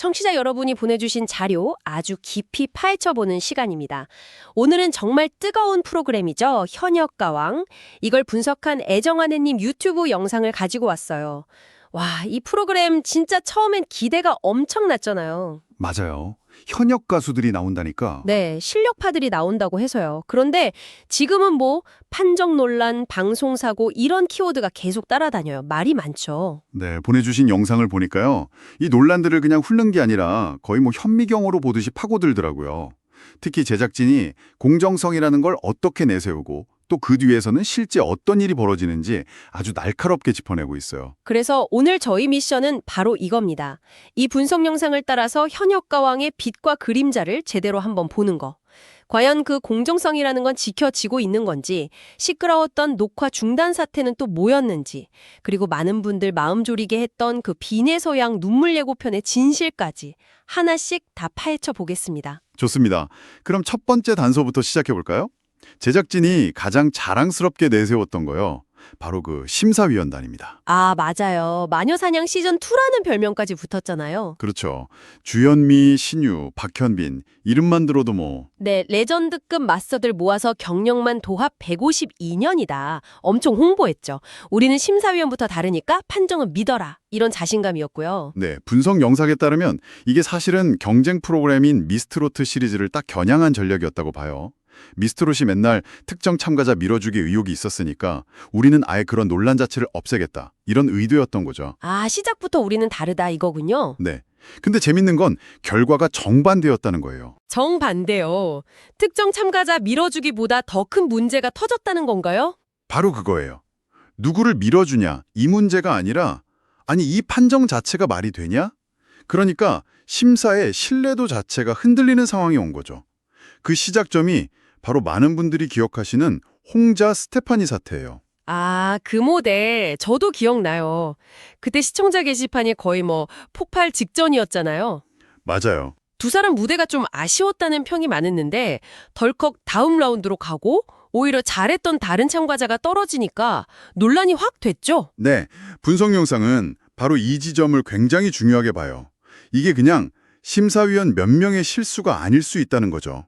청취자 여러분이 보내주신 자료 아주 깊이 파헤쳐보는 시간입니다. 오늘은 정말 뜨거운 프로그램이죠. 현역가왕. 이걸 분석한 애정하느님 유튜브 영상을 가지고 왔어요. 와, 이 프로그램 진짜 처음엔 기대가 엄청났잖아요. 맞아요. 현역 가수들이 나온다니까. 네, 실력파들이 나온다고 해서요. 그런데 지금은 뭐 판정 논란, 방송사고 이런 키워드가 계속 따라다녀요. 말이 많죠. 네, 보내주신 영상을 보니까요. 이 논란들을 그냥 훑는 게 아니라 거의 뭐 현미경으로 보듯이 파고들더라고요. 특히 제작진이 공정성이라는 걸 어떻게 내세우고 또 그 뒤에서는 실제 어떤 일이 벌어지는지 아주 날카롭게 짚어내고 있어요. 그래서 오늘 저희 미션은 바로 이겁니다. 이 분석 영상을 따라서 현역가왕의 빛과 그림자를 제대로 한번 보는 거. 과연 그 공정성이라는 건 지켜지고 있는 건지, 시끄러웠던 녹화 중단 사태는 또 뭐였는지, 그리고 많은 분들 마음 졸이게 했던 그 비내서양 눈물 예고편의 진실까지 하나씩 다 파헤쳐 보겠습니다. 좋습니다. 그럼 첫 번째 단서부터 시작해 볼까요? 제작진이 가장 자랑스럽게 내세웠던 거요. 바로 그 심사위원단입니다. 아, 맞아요. 마녀사냥 시즌2라는 별명까지 붙었잖아요. 그렇죠. 주현미, 신유, 박현빈 이름만 들어도 뭐 네, 레전드급 마스터들 모아서 경력만 도합 152년이다. 엄청 홍보했죠. 우리는 심사위원부터 다르니까 판정은 믿어라. 이런 자신감이었고요. 네, 분석 영상에 따르면 이게 사실은 경쟁 프로그램인 미스트롯 시리즈를 딱 겨냥한 전략이었다고 봐요. 미스트롯이 맨날 특정 참가자 밀어주기 의혹이 있었으니까 우리는 아예 그런 논란 자체를 없애겠다. 이런 의도였던 거죠. 아, 시작부터 우리는 다르다 이거군요. 네. 근데 재밌는 건 결과가 정반대였다는 거예요. 정반대요. 특정 참가자 밀어주기보다 더 큰 문제가 터졌다는 건가요? 바로 그거예요. 누구를 밀어주냐 이 문제가 아니라 아니 이 판정 자체가 말이 되냐? 그러니까 심사의 신뢰도 자체가 흔들리는 상황이 온 거죠. 그 시작점이 바로 많은 분들이 기억하시는 홍자 스테파니 사태예요. 아, 그 모델 저도 기억나요. 그때 시청자 게시판이 거의 뭐 폭발 직전이었잖아요. 맞아요. 두 사람 무대가 좀 아쉬웠다는 평이 많았는데 덜컥 다음 라운드로 가고 오히려 잘했던 다른 참가자가 떨어지니까 논란이 확 됐죠. 네, 분석 영상은 바로 이 지점을 굉장히 중요하게 봐요. 이게 그냥 심사위원 몇 명의 실수가 아닐 수 있다는 거죠.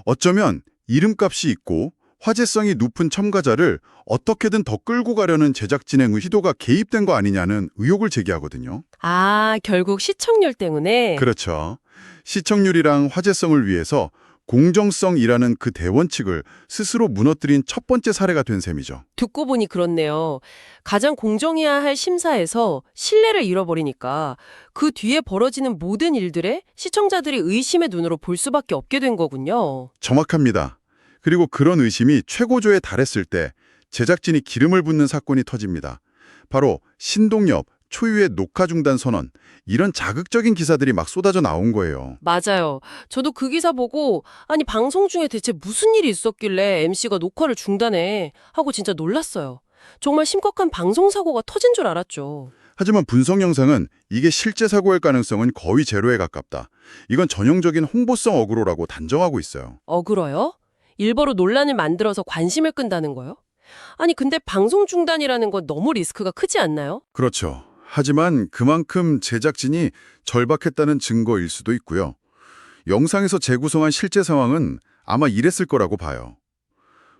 어쩌면 이름값이 있고 화제성이 높은 첨가자를 어떻게든 더 끌고 가려는 제작진의 의도가 개입된 거 아니냐는 의혹을 제기하거든요. 아, 결국 시청률 때문에? 그렇죠. 시청률이랑 화제성을 위해서 공정성이라는 그 대원칙을 스스로 무너뜨린 첫 번째 사례가 된 셈이죠. 듣고 보니 그렇네요. 가장 공정해야 할 심사에서 신뢰를 잃어버리니까 그 뒤에 벌어지는 모든 일들에 시청자들이 의심의 눈으로 볼 수밖에 없게 된 거군요. 정확합니다. 그리고 그런 의심이 최고조에 달했을 때 제작진이 기름을 붓는 사건이 터집니다. 바로 신동엽, 초유의 녹화 중단 선언, 이런 자극적인 기사들이 막 쏟아져 나온 거예요. 맞아요. 저도 그 기사 보고 아니 방송 중에 대체 무슨 일이 있었길래 MC가 녹화를 중단해 하고 진짜 놀랐어요. 정말 심각한 방송사고가 터진 줄 알았죠. 하지만 분석 영상은 이게 실제 사고일 가능성은 거의 제로에 가깝다. 이건 전형적인 홍보성 어그로라고 단정하고 있어요. 억울해요? 일부러 논란을 만들어서 관심을 끈다는 거요? 아니 근데 방송 중단이라는 건 너무 리스크가 크지 않나요? 그렇죠. 하지만 그만큼 제작진이 절박했다는 증거일 수도 있고요. 영상에서 재구성한 실제 상황은 아마 이랬을 거라고 봐요.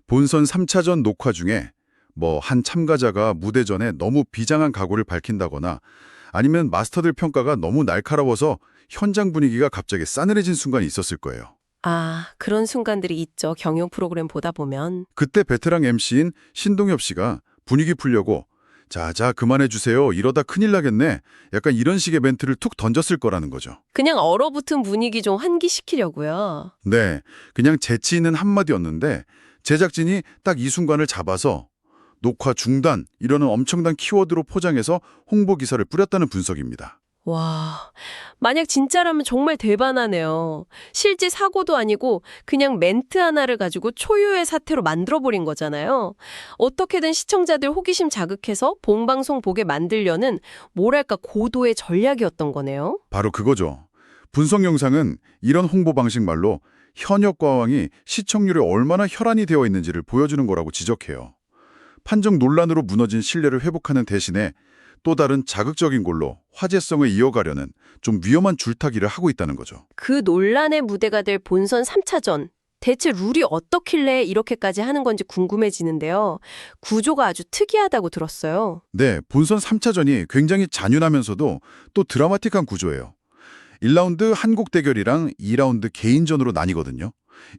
본선 3차전 녹화 중에 뭐 한 참가자가 무대 전에 너무 비장한 각오를 밝힌다거나 아니면 마스터들 평가가 너무 날카로워서 현장 분위기가 갑자기 싸늘해진 순간이 있었을 거예요. 아, 그런 순간들이 있죠. 경영 프로그램 보다 보면. 그때 베테랑 MC인 신동엽 씨가 분위기 풀려고 자, 그만해주세요. 이러다 큰일 나겠네. 약간 이런 식의 멘트를 툭 던졌을 거라는 거죠. 그냥 얼어붙은 분위기 좀 환기시키려고요. 네, 그냥 재치 있는 한마디였는데 제작진이 딱 이 순간을 잡아서 녹화 중단 이러는 엄청난 키워드로 포장해서 홍보 기사를 뿌렸다는 분석입니다. 와, 만약 진짜라면 정말 대단하네요. 실제 사고도 아니고 그냥 멘트 하나를 가지고 초유의 사태로 만들어버린 거잖아요. 어떻게든 시청자들 호기심 자극해서 본방송 보게 만들려는 뭐랄까 고도의 전략이었던 거네요. 바로 그거죠. 분석 영상은 이런 홍보 방식 말로 현역 과왕이 시청률에 얼마나 혈안이 되어 있는지를 보여주는 거라고 지적해요. 판정 논란으로 무너진 신뢰를 회복하는 대신에 또 다른 자극적인 걸로 화제성을 이어가려는 좀 위험한 줄타기를 하고 있다는 거죠. 그 논란의 무대가 될 본선 3차전. 대체 룰이 어떻길래 이렇게까지 하는 건지 궁금해지는데요. 구조가 아주 특이하다고 들었어요. 네, 본선 3차전이 굉장히 잔인하면서도 또 드라마틱한 구조예요. 1라운드 한국 대결이랑 2라운드 개인전으로 나뉘거든요.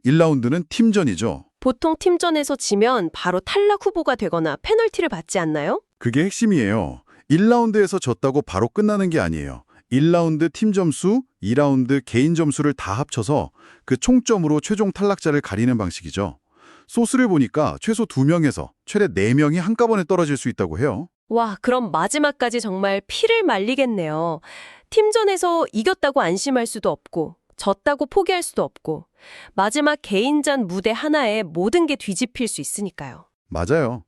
1라운드는 팀전이죠. 보통 팀전에서 지면 바로 탈락 후보가 되거나 페널티를 받지 않나요? 그게 핵심이에요. 1라운드에서 졌다고 바로 끝나는 게 아니에요. 1라운드 팀 점수, 2라운드 개인 점수를 다 합쳐서 그 총점으로 최종 탈락자를 가리는 방식이죠. 소스를 보니까 최소 2명에서 최대 4명이 한꺼번에 떨어질 수 있다고 해요. 와, 그럼 마지막까지 정말 피를 말리겠네요. 팀전에서 이겼다고 안심할 수도 없고, 졌다고 포기할 수도 없고, 마지막 개인전 무대 하나에 모든 게 뒤집힐 수 있으니까요. 맞아요.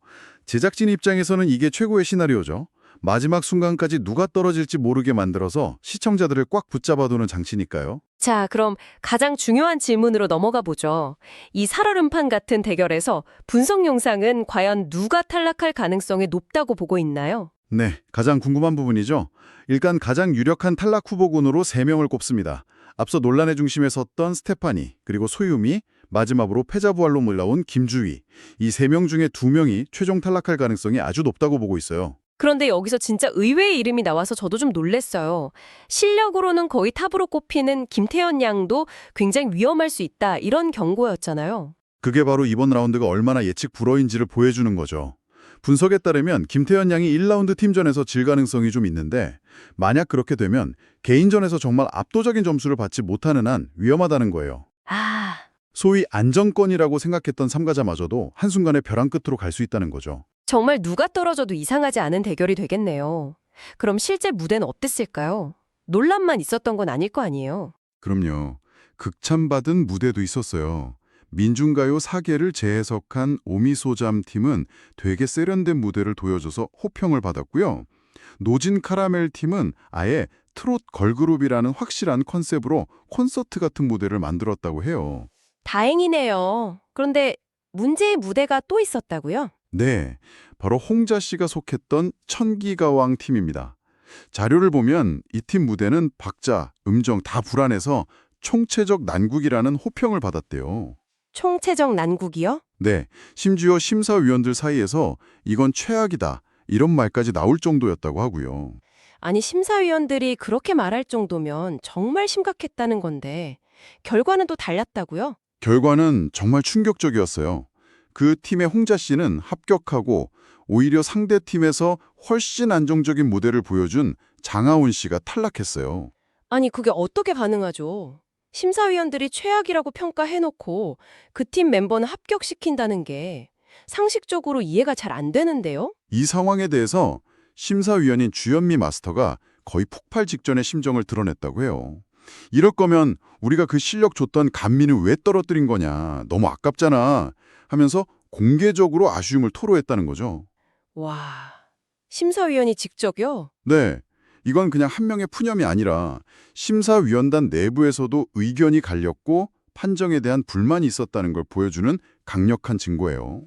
제작진 입장에서는 이게 최고의 시나리오죠. 마지막 순간까지 누가 떨어질지 모르게 만들어서 시청자들을 꽉 붙잡아두는 장치니까요. 자, 그럼 가장 중요한 질문으로 넘어가 보죠. 이 살얼음판 같은 대결에서 분석 영상은 과연 누가 탈락할 가능성이 높다고 보고 있나요? 네, 가장 궁금한 부분이죠. 일단 가장 유력한 탈락 후보군으로 3명을 꼽습니다. 앞서 논란의 중심에 섰던 스테파니, 그리고 소유미, 마지막으로 패자부활로 올라온 김주희. 이 3명 중에 2명이 최종 탈락할 가능성이 아주 높다고 보고 있어요. 그런데 여기서 진짜 의외의 이름이 나와서 저도 좀 놀랐어요. 실력으로는 거의 탑으로 꼽히는 김태현 양도 굉장히 위험할 수 있다, 이런 경고였잖아요. 그게 바로 이번 라운드가 얼마나 예측 불허인지를 보여주는 거죠. 분석에 따르면 김태현 양이 1라운드 팀전에서 질 가능성이 좀 있는데 만약 그렇게 되면 개인전에서 정말 압도적인 점수를 받지 못하는 한 위험하다는 거예요. 아, 소위 안정권이라고 생각했던 참가자마저도 한순간에 벼랑 끝으로 갈 수 있다는 거죠. 정말 누가 떨어져도 이상하지 않은 대결이 되겠네요. 그럼 실제 무대는 어땠을까요? 논란만 있었던 건 아닐 거 아니에요. 그럼요. 극찬받은 무대도 있었어요. 민중가요 사계를 재해석한 오미소잠 팀은 되게 세련된 무대를 보여줘서 호평을 받았고요. 노진 카라멜 팀은 아예 트롯 걸그룹이라는 확실한 컨셉으로 콘서트 같은 무대를 만들었다고 해요. 다행이네요. 그런데 문제의 무대가 또 있었다고요? 네, 바로 홍자 씨가 속했던 천기가왕 팀입니다. 자료를 보면 이 팀 무대는 박자, 음정 다 불안해서 총체적 난국이라는 호평을 받았대요. 총체적 난국이요? 네, 심지어 심사위원들 사이에서 이건 최악이다, 이런 말까지 나올 정도였다고 하고요. 아니, 심사위원들이 그렇게 말할 정도면 정말 심각했다는 건데 결과는 또 달랐다고요? 결과는 정말 충격적이었어요. 그 팀의 홍자 씨는 합격하고 오히려 상대 팀에서 훨씬 안정적인 무대를 보여준 장하온 씨가 탈락했어요. 아니, 그게 어떻게 가능하죠? 심사위원들이 최악이라고 평가해놓고 그 팀 멤버는 합격시킨다는 게 상식적으로 이해가 잘 안 되는데요? 이 상황에 대해서 심사위원인 주현미 마스터가 거의 폭발 직전의 심정을 드러냈다고 해요. 이럴 거면 우리가 그 실력 줬던 간민을 왜 떨어뜨린 거냐, 너무 아깝잖아 하면서 공개적으로 아쉬움을 토로했다는 거죠. 와, 심사위원이 직접요? 네, 이건 그냥 한 명의 푸념이 아니라 심사위원단 내부에서도 의견이 갈렸고 판정에 대한 불만이 있었다는 걸 보여주는 강력한 증거예요.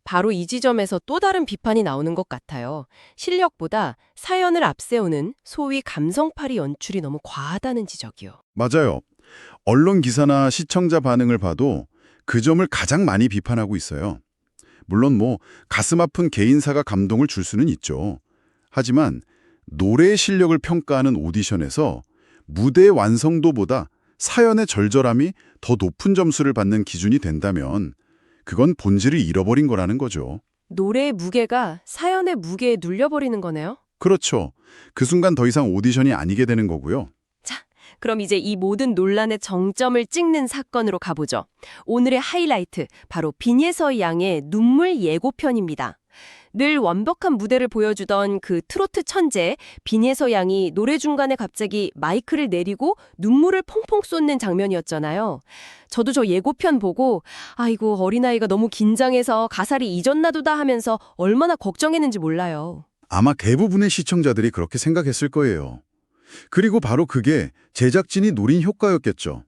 바로 이 지점에서 또 다른 비판이 나오는 것 같아요. 실력보다 사연을 앞세우는 소위 감성팔이 연출이 너무 과하다는 지적이요. 맞아요. 언론 기사나 시청자 반응을 봐도 그 점을 가장 많이 비판하고 있어요. 물론 가슴 아픈 개인사가 감동을 줄 수는 있죠. 하지만 노래의 실력을 평가하는 오디션에서 무대의 완성도보다 사연의 절절함이 더 높은 점수를 받는 기준이 된다면 그건 본질을 잃어버린 거라는 거죠. 노래의 무게가 사연의 무게에 눌려버리는 거네요. 그렇죠. 그 순간 더 이상 오디션이 아니게 되는 거고요. 그럼 이제 이 모든 논란의 정점을 찍는 사건으로 가보죠. 오늘의 하이라이트, 바로 빈예서 양의 눈물 예고편입니다. 늘 완벽한 무대를 보여주던 그 트로트 천재 빈예서 양이 노래 중간에 갑자기 마이크를 내리고 눈물을 펑펑 쏟는 장면이었잖아요. 저도 저 예고편 보고 아이고, 어린아이가 너무 긴장해서 가사를 잊었나도다 하면서 얼마나 걱정했는지 몰라요. 아마 대부분의 시청자들이 그렇게 생각했을 거예요. 그리고 바로 그게 제작진이 노린 효과였겠죠.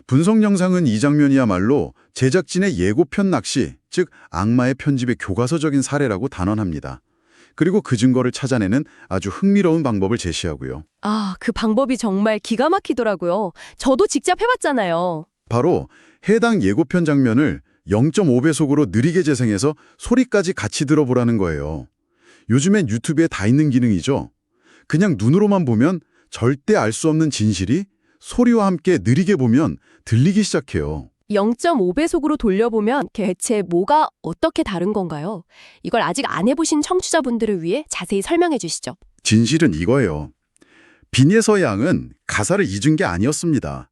분석 영상은 이 장면이야말로 제작진의 예고편 낚시, 즉 악마의 편집의 교과서적인 사례라고 단언합니다. 그리고 그 증거를 찾아내는 아주 흥미로운 방법을 제시하고요. 아, 그 방법이 정말 기가 막히더라고요. 저도 직접 해봤잖아요. 바로 해당 예고편 장면을 0.5배속으로 느리게 재생해서 소리까지 같이 들어보라는 거예요. 요즘엔 유튜브에 다 있는 기능이죠. 그냥 눈으로만 보면 절대 알 수 없는 진실이 소리와 함께 느리게 보면 들리기 시작해요. 0.5배속으로 돌려보면 대체 뭐가 어떻게 다른 건가요? 이걸 아직 안 해보신 청취자분들을 위해 자세히 설명해 주시죠. 진실은 이거예요. 빈예서 양은 가사를 잊은 게 아니었습니다.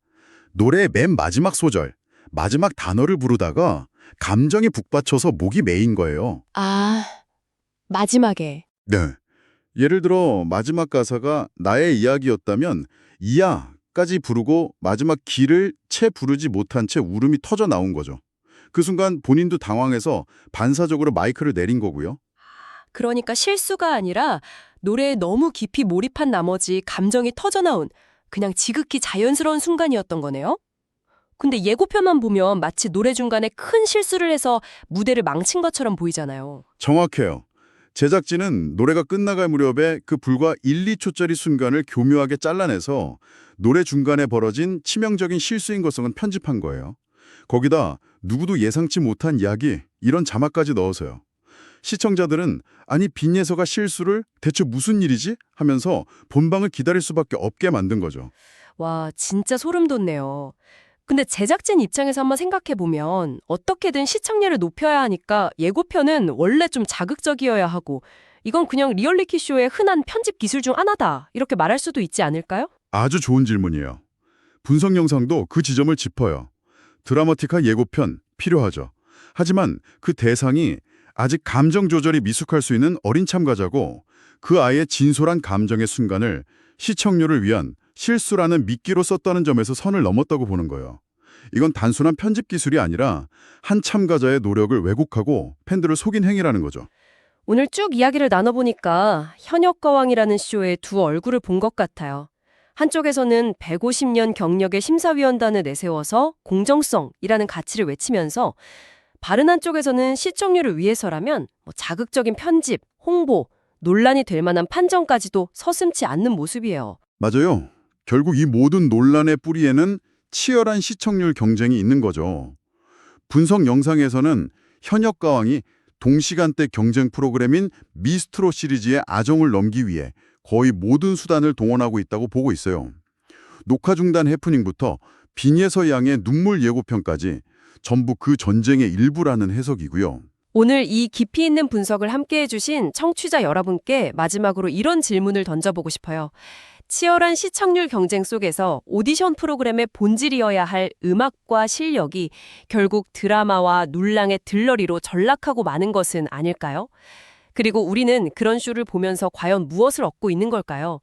노래의 맨 마지막 소절, 마지막 단어를 부르다가 감정이 북받쳐서 목이 메인 거예요. 아, 마지막에. 네. 예를 들어 마지막 가사가 나의 이야기였다면 이야까지 부르고 마지막 기를 채 부르지 못한 채 울음이 터져 나온 거죠. 그 순간 본인도 당황해서 반사적으로 마이크를 내린 거고요. 그러니까 실수가 아니라 노래에 너무 깊이 몰입한 나머지 감정이 터져나온 그냥 지극히 자연스러운 순간이었던 거네요. 근데 예고편만 보면 마치 노래 중간에 큰 실수를 해서 무대를 망친 것처럼 보이잖아요. 정확해요. 제작진은 노래가 끝나갈 무렵에 그 불과 1, 2초짜리 순간을 교묘하게 잘라내서 노래 중간에 벌어진 치명적인 실수인 것성은 편집한 거예요. 거기다 누구도 예상치 못한 이야기, 이런 자막까지 넣어서요. 시청자들은 아니 빈예서가 실수를 대체 무슨 일이지? 하면서 본방을 기다릴 수밖에 없게 만든 거죠. 와, 진짜 소름 돋네요. 근데 제작진 입장에서 한번 생각해보면 어떻게든 시청률을 높여야 하니까 예고편은 원래 좀 자극적이어야 하고 이건 그냥 리얼리티 쇼의 흔한 편집 기술 중 하나다 이렇게 말할 수도 있지 않을까요? 아주 좋은 질문이에요. 분석 영상도 그 지점을 짚어요. 드라마틱한 예고편 필요하죠. 하지만 그 대상이 아직 감정 조절이 미숙할 수 있는 어린 참가자고 그 아이의 진솔한 감정의 순간을 시청률을 위한 실수라는 미끼로 썼다는 점에서 선을 넘었다고 보는 거예요. 이건 단순한 편집 기술이 아니라 한 참가자의 노력을 왜곡하고 팬들을 속인 행위라는 거죠. 오늘 쭉 이야기를 나눠보니까 현역가왕이라는 쇼의 두 얼굴을 본 것 같아요. 한쪽에서는 150년 경력의 심사위원단을 내세워서 공정성이라는 가치를 외치면서 다른 한쪽에서는 시청률을 위해서라면 자극적인 편집, 홍보, 논란이 될 만한 판정까지도 서슴지 않는 모습이에요. 맞아요. 결국 이 모든 논란의 뿌리에는 치열한 시청률 경쟁이 있는 거죠. 분석 영상에서는 현역가왕이 동시간대 경쟁 프로그램인 미스트롯 시리즈의 아정을 넘기 위해 거의 모든 수단을 동원하고 있다고 보고 있어요. 녹화 중단 해프닝부터 빈예서 양의 눈물 예고편까지 전부 그 전쟁의 일부라는 해석이고요. 오늘 이 깊이 있는 분석을 함께 해주신 청취자 여러분께 마지막으로 이런 질문을 던져보고 싶어요. 치열한 시청률 경쟁 속에서 오디션 프로그램의 본질이어야 할 음악과 실력이 결국 드라마와 논란의 들러리로 전락하고 마는 것은 아닐까요? 그리고 우리는 그런 쇼를 보면서 과연 무엇을 얻고 있는 걸까요?